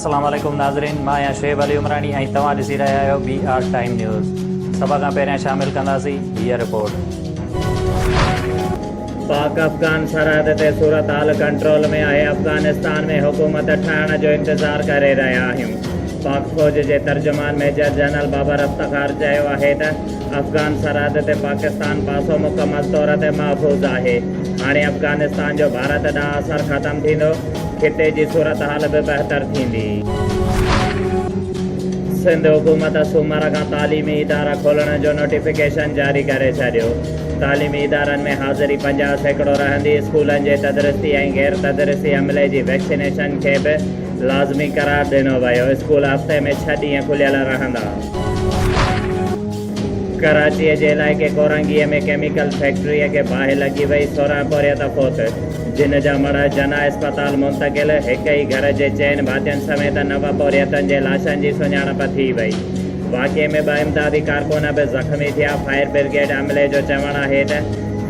अस्सलाम वालेकुम नाज़रीन, मां आहियां शुएब अली उमरानी ऐं तव्हां ॾिसी रहिया आहियो BR टाइम न्यूज़। सभ खां पहिरियां शामिल कंदासीं हीअ रिपोर्ट। पाक अफ़गान सरहद ते सूरत हाल कंट्रोल में आहे। अफ़गानिस्तान में हुकूमत ठाहिण जो इंतज़ारु करे रहिया आहियूं। पाक फ़ौज जे तर्जुमान मेजर जनरल बाबर अफ्तार चयो आहे त अफ़गान सरहद ते पाकिस्तान पासो मुकमल तौर ते महफ़ूज़ आहे। हाणे अफ़गानिस्तान जो भारत ॾांहुं असरु ख़तमु थींदो, खिते जी सूरत हाल बि बहितर थींदी। सिंध हुकूमत सूमर खां तालीमी इदारा खोलण जो नोटिफिकेशन जारी करे छॾियो। तालीमी इदारनि में हाज़िरी 50% रहंदी। स्कूलनि जे तदरीसी ऐं गैर तदरीसी अमले जी वैक्सीनेशन खे बि लाज़मी करार ॾिनो वियो। स्कूल हफ़्ते में 6 ॾींहं खुलियल रहंदा। कराचीअ जे इलाइक़े कोरंगीअ में केमिकल फैक्ट्रीअ खे बाहि लॻी वई। 16 पोरियत फ़ौत, जिन जा मड़ जना अस्पताल मुंतक़िल। हिक ई घर जे 4 भातियुनि समेत 9 पोरियतनि जे लाशनि जी सुञाणप थी वई। वाक़िए में 2 इमदादी कारकुन बि ज़ख़्मी थिया। फायर ब्रिगेड अमले जो चवणु आहे त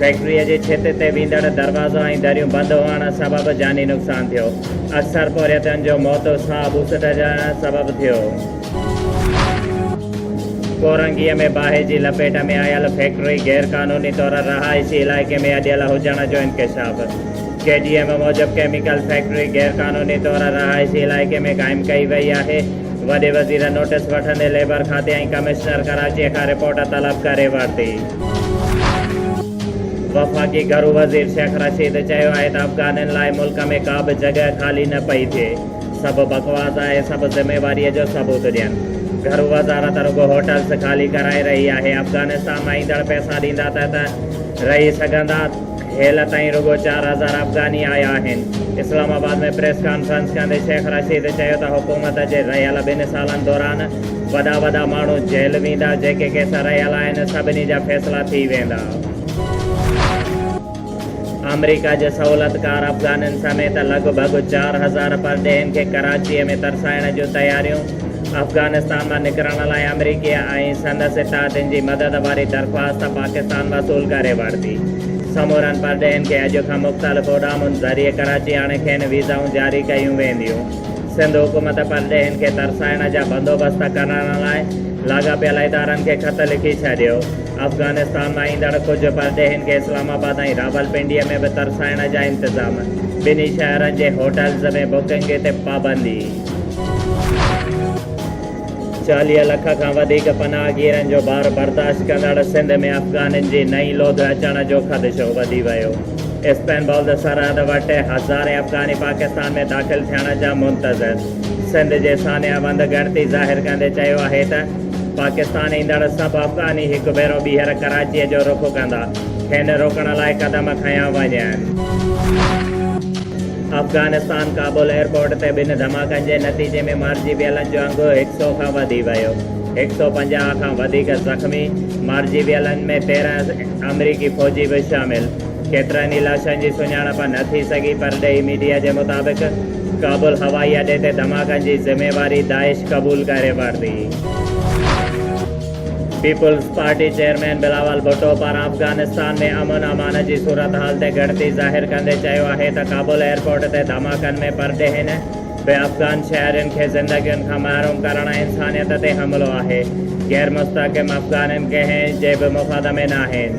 फैक्ट्रीअ जी छित ते वेंदड़ दरवाज़ा ऐं दरियूं बंदि हुअण सबबि जानी नुक़सानु थियो। अक्सर पोरियतनि जो मौत साह ॿूसट जण सबबु थियो। कोरंगीअ में बाहि जी लपेट में आयल फैक्ट्री गैर क़ानूनी तौर रहाइशी इलाइक़े में अॾियल हुजण जो इंकशाफ। KGM मूजिबि केमिकल फैक्ट्री गैर क़ानूनी तौर रहाइशी इलाइक़े में क़ाइमु कई वई आहे। वॾे वज़ीर नोटिस वठंदे लेबर खाते ऐं कमिश्नर कराचीअ खां रिपोर्ट तलब करे वरिती। वफ़ाक़ी घरू वज़ीर शेख रशीद चयो आहे त अफ़गाननि लाइ मुल्क में का बि जॻह ख़ाली न पई थिए। सभु बकवास आहे, सभु ज़िम्मेवारीअ जो सबूत ॾियनि। घरू वज़ारत रुगो होटल्स ख़ाली कराए रही आहे। अफ़गानिस्तान मां ईंदड़ पैसा ॾींदा त रही सघंदा। हेल ताईं रुगो 4000 अफ़गानी आया आहिनि। इस्लामाबाद में प्रेस कॉन्फ्रेंस कंदे शेख रशीद चयो त हुकूमत जे रहियल 2 सालनि दौरान वॾा माण्हू जेल वेंदा। जेके केस रहियल आहिनि सभिनी जा फ़ैसिला थी वेंदा। अमरीका जे सहूलतकार अफ़गाननि समेत लॻभॻि 4000 परॾेहिनि खे कराचीअ में तरसाइण जूं तयारियूं। अफ़गानिस्तान मां निकिरण लाइ अमरीकी ऐं संदसि इत्तहादियुनि जी मदद वारी दरख़्वास्त पाकिस्तान वसूल करे वरिती। समूरनि परॾेहिनि खे अॼु खां मुख़्तलिफ़ उॾामुनि ज़रिए कराची आणे खेनि वीज़ाऊं जारी कयूं वेंदियूं। सिंध हुकूमत परॾेहिनि खे तरसाइण जा बंदोबस्त करण लाइ लाॻापियल इदारनि खे ख़त लिखी छॾियो। अफ़गानिस्तान मां ईंदड़ कुझु परॾेहिनि खे इस्लामाबाद ऐं रावलपिंडीअ में बि तरसाइण जा इंतज़ाम। ॿिन्ही शहरनि जे होटल्स में बुकिंग ते पाबंदी। 40 लख खां वधीक पनाहगीरनि जो भार बर्दाश्त कंदड़ सिंध में अफ़गाननि जी नई लोध अचण जो ख़दशो वधी वियो। इस्तांबुल सरहद वटि हज़ारे अफ़गानी पाकिस्तान में दाख़िल थियण जा मुंतज़र। सिंध जे सानियाबंद ॻणती ज़ाहिर कंदे चयो आहे त पाकिस्तान ईंदड़ सभु अफ़गानी हिकु भेरो ॿीहर कराचीअ जो रुख़ कंदा। खेनि रोकण लाइ क़दम खयां वञनि। अफ़गानिस्तान काबुल एयरपोर्ट ते 2 धमाकनि जे नतीजे में मारिजी वियलनि जो अंगु 100 खां वधी वियो। 150 खां वधीक ज़ख़्मी। मारिजी वियलनि में 13 अमरीकी फ़ौजी बि शामिल। केतिरनि ई लाशनि जी सुञाणप न थी सघी। परॾेही मीडिया जे मुताबिक़ काबुल हवाई अॾे ते धमाकनि जी ज़िम्मेवारी दाइश क़बूल करे वरिती। पीपुल्स पार्टी चेयरमैन बिलावल भुट्टो पारां अफ़गानिस्तान में अमन अमान जी सूरत हाल ते ॻणती ज़ाहिर कंदे चयो आहे त काबुल एयरपोर्ट ते धमाकनि में परॾेहिनि बि अफ़गान शहरियुनि खे ज़िंदगियुनि खां महरूम करण इंसानियत ते हमिलो आहे। गैर मुस्तक़िम अफ़गाननि कंहिं जे बि मुफ़ाद में न आहिनि।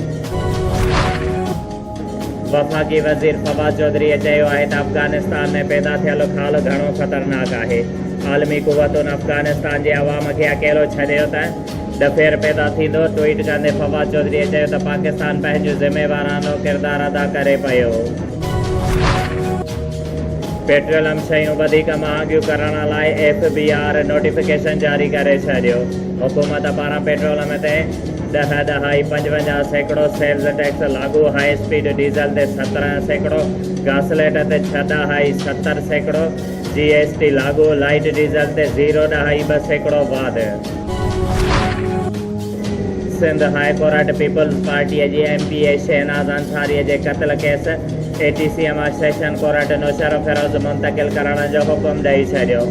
वफ़ाक़ी वज़ीर फवाद चौधरीअ चयो आहे त अफ़गानिस्तान में पैदा थियल ख़ाल घणो ख़तरनाक आहे। आलमी क़ुवतुनि अफ़गानिस्तान जे अवाम खे अकेलो छॾियो त डफेर पैदा थींदो। ट्वीट कंदे फवाद चौधरीअ चयो त पाकिस्तान पंहिंजो ज़िम्मेवारानो किरदारु अदा करे पियो। पेट्रोलियम शयूं वधीक महांगियूं करण लाइ FBR नोटिफिकेशन जारी करे छॾियो। हुकूमत पारां पेट्रोलियम ते 10.55% सेल्स टैक्स लागू। हाई स्पीड डीज़ल ते 17%, गासलेट ते 6.70%, GST लागू। लाइट डीज़ल ते 0.2% वाध। सिंध हाई कोर्ट पीपुल्स पार्टीअ जी MPA शहनाज़ अंसारीअ जे क़त्ल केस ATC मां सेशन कोर्ट नौशर फिरोज़ मुंतक़िल करण जो हुकुम ॾेई छॾियो।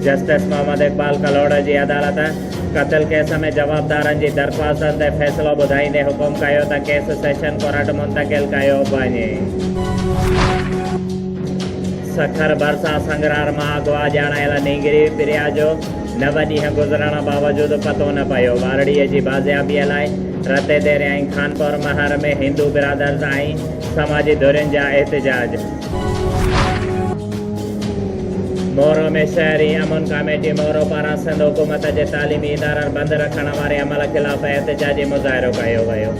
जस्टिस मोहम्मद इक़बाल कलोड़ जी अदालत क़त्ल केस में जवाबदारनि जी दरख़्वास्तनि ते फ़ैसिलो ॿुधाईंदे हुकुम कयो त केस सेशन कोर्ट मुंतक़िल कयो वञे। सखर भरसा संग्रार मां अगवा ॼाणायल नींगरी पिरिया जो 9 ॾींहं गुज़रण बावजूदि पतो न पियो। वारड़ीअ जी बाज़ियाबीअ लाइ रते देर ऐं खानपुर महर में हिंदू बिरादर्स ऐं समाजी धुरियुनि जा एहतजाज। मोरो में शहरी अमन कमेटी मोरो पारां सिंध हुकूमत जे तालीमी इदारा बंदि रखण वारे अमल ख़िलाफ़ एहतजाजी मुज़ाहिरो कयो वियो,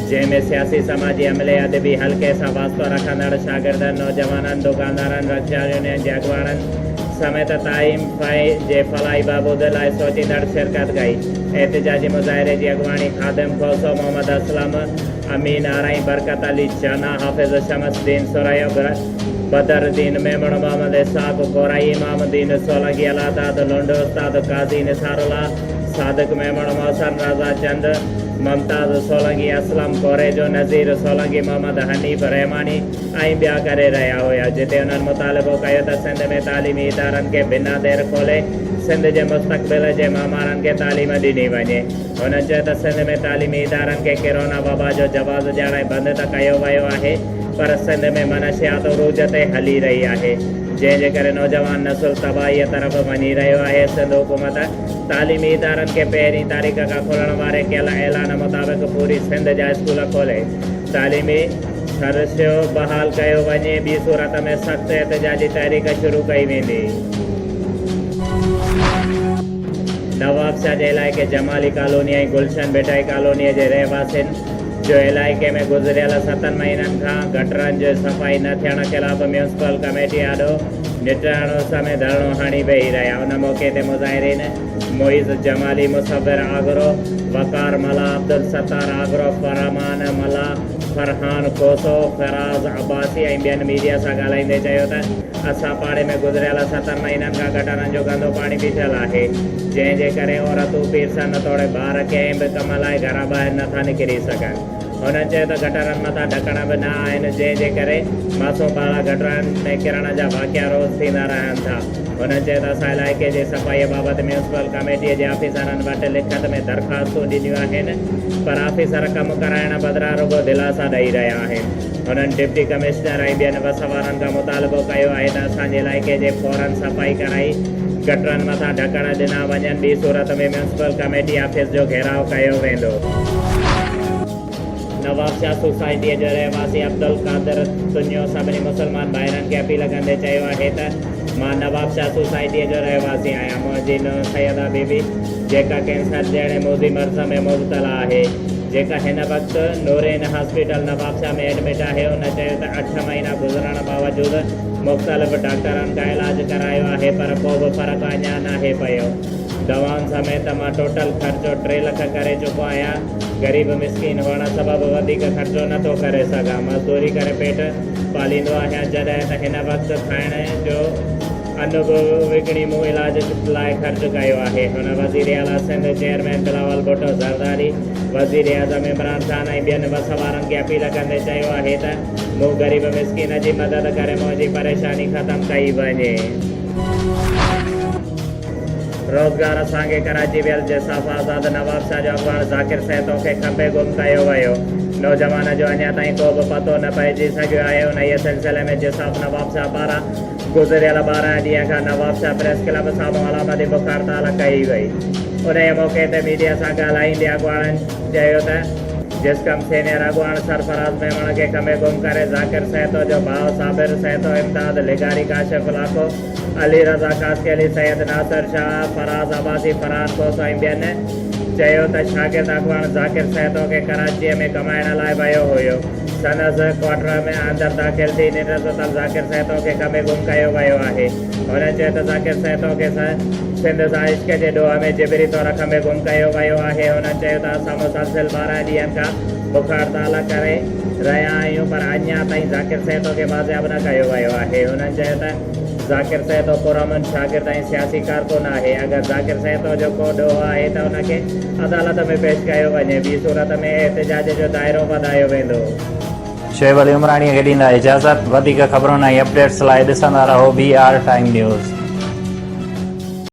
जंहिंमें सियासी समाजी अमले अदबी हल्के सां वास्तो रखंदड़ शागिर्दनि, नौजवाननि, दुकानदारनि, रक्षा यूनियन जे अॻुवाणनि समेत तालीम जे फलाई बहबूद लाइ सोचींदड़ शिरकत कई। एहतजाजी मुज़ाहिरे जी अॻुवाणी खादिम खोसो मोहम्मद असलम, अमीन आरई, बरकत अली चाना, हाफ़िज़ शमसदीन सुरैब, बदरुद्दीन मेमण, मोहम्मद इसाक़ कोराई, इमामुद्दीन सोलंकी, अलादाद लुंड, उस्ताद काज़ी निसारुल्लाह, सादिक मेमण, मोहसन रज़ा चंद, ममताज़ सोलंकी, असलम कोरेजो, नज़ीर सोलंकी, मोहम्मद हनीफ़ रहमानी ऐं ॿिया करे रहिया हुया, जिते उन्हनि मुतालिबो कयो त सिंध में तालीमी इदारनि खे बिना देर खोले सिंध जे मुस्तक़बिल जे मामारनि खे तालीम ॾिनी वञे। हुननि चयो त सिंध में तालीमी इदारनि खे कोरोना वबा जो जवाज़ ॼाणे बंदि त कयो वियो आहे, पर सिंध में मनशियात उरूज ते हली रही आहे, जंहिंजे करे नौजवान नसुल तबाहीअ तरफ़ वञी रहियो आहे। सिंध हुकूमत तालीमी इदारनि खे 1 तारीख़ खां खोलण वारे कयल ऐलान मुताबिक़ पूरी सिंध जा स्कूल खोले तालीमी सरसियो बहाल कयो वञे। ॿी सूरत में सख़्त एहतजाजी तहरीक शुरू कई वेंदी। नवाबशाह जे इलाइक़े जमाली कॉलोनी ऐं गुलशन बेटाई कॉलोनीअ जे रहवासियुनि जो इलाइक़े में गुज़िरियल 7 महीननि खां गटरनि जो सफ़ाई न थियण ख़िलाफ़ म्यूनिसिपल कमेटी आॾो निटाइण समेत धरणो हणी वेही रहिया। उन मौक़े ते मुज़ाहिरीन मोइज़ जमाली, मुसव्विर आगरो, वकार मला, अब्दुल सत्तार आगरो, फरमान मला, फरहान कोसो, फराज़ अब्बासी ऐं ॿियनि मीडिया सां ॻाल्हाईंदे चयो त असां पाड़े में गुज़िरियल 7 महीननि खां गटरनि जो गंदो पाणी बीठल आहे, जंहिंजे करे औरतूं पीरसन तोड़े ॿार कंहिं बि कम लाइ घरां ॿाहिरि नथा निकिरी सघनि। हुननि चयो त गटरनि मथां ढकण बि न आहिनि, जंहिंजे करे मासूम ॿार गटरनि में किरण जा वाक़िया रोज़ थींदा रहनि था। हुननि चयो त असां इलाइक़े जे सफ़ाईअ बाबति म्यूनिसिपल कमेटीअ जे ऑफिसरनि वटि लिखत में दरख़्वास्तूं ॾिनियूं आहिनि, पर ऑफिसर कमु कराइण बदिरां रुॻो दिलासा ॾेई रहिया आहिनि। हुननि डिप्टी कमिश्नर ऐं ॿियनि वसवारनि खां मुतालिबो कयो आहे त असांजे इलाइक़े जे फौरन सफ़ाई कराई गटरनि मथां ढकण ॾिना वञनि। ॿी सूरत में म्यूनिसिपल कमेटी ऑफिस जो घेराव कयो वेंदो। नवाबशाह सोसाइटीअ जो रहवासी अब्दुल कादिर सुन्यो सभिनी मुस्लमान भाइरनि खे अपील कंदे चयो आहे त मां नवाबशाह सोसाइटीअ जो रहवासी आहियां। मुंहिंजी नुंहुं सैयदा बीबी जेका कैंसर जहिड़े मोदी मर्ज़ में मुब्तला आहे, जेका हिन वक़्तु नूरेन हॉस्पिटल नवाबशाह में एडमिट आहे, हुन चयो त 8 महीना गुज़रण बावजूदि मुख़्तलिफ़ डॉक्टरनि खां इलाजु करायो आहे, पर को बि फ़र्क़ु अञा नाहे पियो। दवाउनि समेत मां टोटल ख़र्चो 3 लख करे चुको आहियां। ग़रीब मिसकिन हुअण सबबि वधीक ख़र्चो नथो करे सघां। मज़दूरी करे पेट पालींदो आहियां, जॾहिं त हिन वक़्तु खाइण जो अन्न बि विकिणी मूं इलाज लाइ ख़र्चु कयो आहे। हुन वज़ीर आला सिंध चेयरमैन बिलावल भुट्टो ज़रदारी, वज़ीर आज़म इमरान ख़ान ऐं ॿियनि वसवारनि खे अपील कंदे चयो आहे त मूं ग़रीब मिसकिन जी मदद करे मुंहिंजी परेशानी ख़तमु कई वञे। रोज़गार असांखे कराची वियल जिसाफ़ आज़ाद नवाबशाह जो अॻुवाण ज़ाकिर सैतो खे खंबे गुम कयो वियो। नौजवान जो अञा ताईं को बि पतो न पइजी सघियो आहे। उन ई सिलसिले में जिसाफ़ नवाबशाह पारां गुज़िरियल 12 ॾींहं खां नवाबशाह प्रेस क्लब साम्हूं अलामती बुख हड़ताल कई वई। उन मौक़े ते मीडिया सां ॻाल्हाईंदे अॻुवाणनि चयो त जिसकम सीनियर अॻुवाण सरफराज़ मेमण खे खंबे गुम करे ज़ाकिर सैतो जो भाउ साबिर सैतो, इमदाद लिगारी, काशिफ लाखो, अली रज़ा कासकी अली, सैयद नासिर शाह, फराज़ अब्बासी, फरहान कोसो ऐं ॿियनि चयो त शागिर्द अॻुवाण ज़ाकिर सैतो खे कराचीअ में कमाइण लाइ वियो हुयो। संदसि क्वार्टर में अंदरि दाख़िल थी निरसतल ज़ाकिर सैतो खे खंबे गुम कयो वियो आहे। हुन चयो त ज़ाकिर सैतो खे सिंध सां इश्क जे ॾोह में जिबरी तौर खंबे गुम कयो वियो आहे। हुन चयो त असां मुसलसिल 12 ॾींहंनि खां बुख हड़ताल करे रहिया आहियूं, पर अञा ताईं ज़ाकिर सैतो खे बाज़ियाब न कयो वियो आहे। हुननि चयो त ज़ाकिर सैतो पुरअमन शागिर्द ऐं सियासी कारकुन आहे। अगरि ज़ाकिर सैतो जो को ॾोह आहे त हुनखे अदालत में पेश कयो वञे। ॿी सूरत में एहतजाज जो दाइरो वधायो वेंदो। शोएब अली उमराणीअ खे ॾींदा इजाज़त। वधीक ख़बरुनि ऐं अपडेट्स लाइ ॾिसंदा रहो BR टाइम न्यूज़।